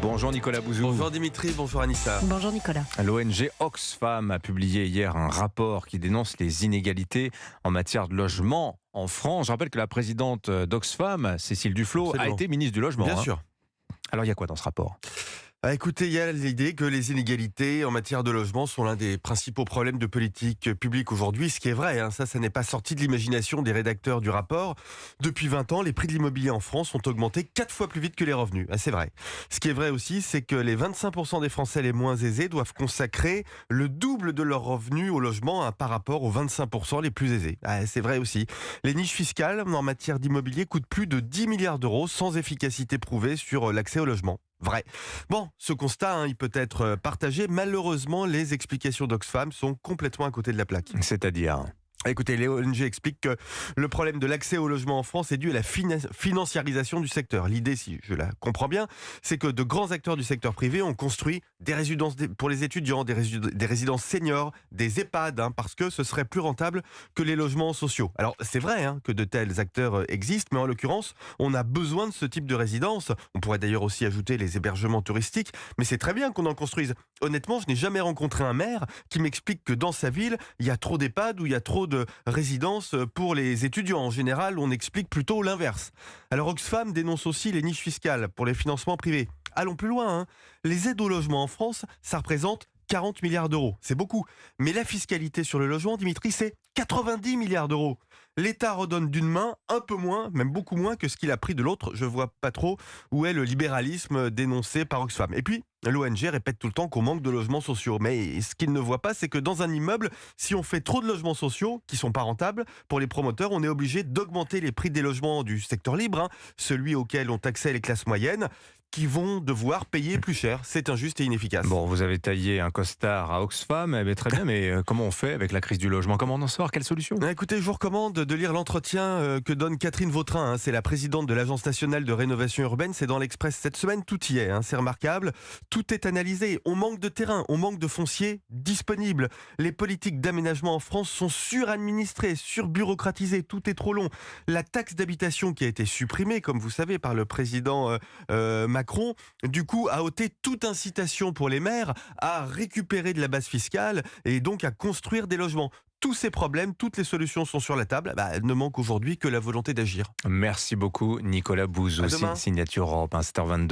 Bonjour Nicolas Bouzou. Bonjour Dimitri, bonjour Anissa. Bonjour Nicolas. L'ONG Oxfam a publié hier un rapport qui dénonce les inégalités en matière de logement en France. Je rappelle que la présidente d'Oxfam, Cécile Duflot, Absolument. a été ministre du Logement. Bien sûr. Alors il y a quoi dans ce rapport ? Écoutez, il y a l'idée que les inégalités en matière de logement sont l'un des principaux problèmes de politique publique aujourd'hui, ce qui est vrai, ça n'est pas sorti de l'imagination des rédacteurs du rapport. Depuis 20 ans, les prix de l'immobilier en France ont augmenté 4 fois plus vite que les revenus. C'est vrai. Ce qui est vrai aussi, c'est que les 25% des Français les moins aisés doivent consacrer le double de leurs revenus au logement par rapport aux 25% les plus aisés. C'est vrai aussi. Les niches fiscales en matière d'immobilier coûtent plus de 10 milliards d'euros sans efficacité prouvée sur l'accès au logement. Vrai. Bon, ce constat, il peut être partagé. Malheureusement, les explications d'Oxfam sont complètement à côté de la plaque. C'est-à-dire ? Écoutez, les ONG expliquent que le problème de l'accès au logement en France est dû à la financiarisation du secteur. L'idée, si je la comprends bien, c'est que de grands acteurs du secteur privé ont construit des résidences pour les étudiants, des résidences seniors, des EHPAD, parce que ce serait plus rentable que les logements sociaux. Alors, c'est vrai que de tels acteurs existent, mais en l'occurrence, on a besoin de ce type de résidence. On pourrait d'ailleurs aussi ajouter les hébergements touristiques, mais c'est très bien qu'on en construise. Honnêtement, je n'ai jamais rencontré un maire qui m'explique que dans sa ville, il y a trop d'EHPAD ou il y a trop de résidences pour les étudiants. En général, on explique plutôt l'inverse. Alors Oxfam dénonce aussi les niches fiscales pour les financements privés. Allons plus loin. Les aides au logement en France, ça représente 40 milliards d'euros. C'est beaucoup. Mais la fiscalité sur le logement, Dimitri, c'est 90 milliards d'euros. L'État redonne d'une main un peu moins, même beaucoup moins que ce qu'il a pris de l'autre. Je vois pas trop où est le libéralisme dénoncé par Oxfam. Et puis, l'ONG répète tout le temps qu'on manque de logements sociaux. Mais ce qu'ils ne voient pas, c'est que dans un immeuble, si on fait trop de logements sociaux, qui sont pas rentables, pour les promoteurs, on est obligé d'augmenter les prix des logements du secteur libre, celui auquel ont accès les classes moyennes, qui vont devoir payer plus cher. C'est injuste et inefficace. Bon, vous avez taillé un costard à Oxfam, très bien, mais comment on fait avec la crise du logement ? Comment on en sort ? Quelle solution ? Écoutez, je vous recommande de lire l'entretien que donne Catherine Vautrin. C'est la présidente de l'Agence nationale de rénovation urbaine. C'est dans l'Express cette semaine. Tout y est. C'est remarquable. Tout est analysé. On manque de terrain. On manque de foncier disponible. Les politiques d'aménagement en France sont suradministrées, surbureaucratisées. Tout est trop long. La taxe d'habitation qui a été supprimée, comme vous savez, par le président Macron, du coup, a ôté toute incitation pour les maires à récupérer de la base fiscale et donc à construire des logements. Tous ces problèmes, toutes les solutions sont sur la table. Il ne manque aujourd'hui que la volonté d'agir. Merci beaucoup Nicolas Bouzou, À demain. Signature Europe, 7h22.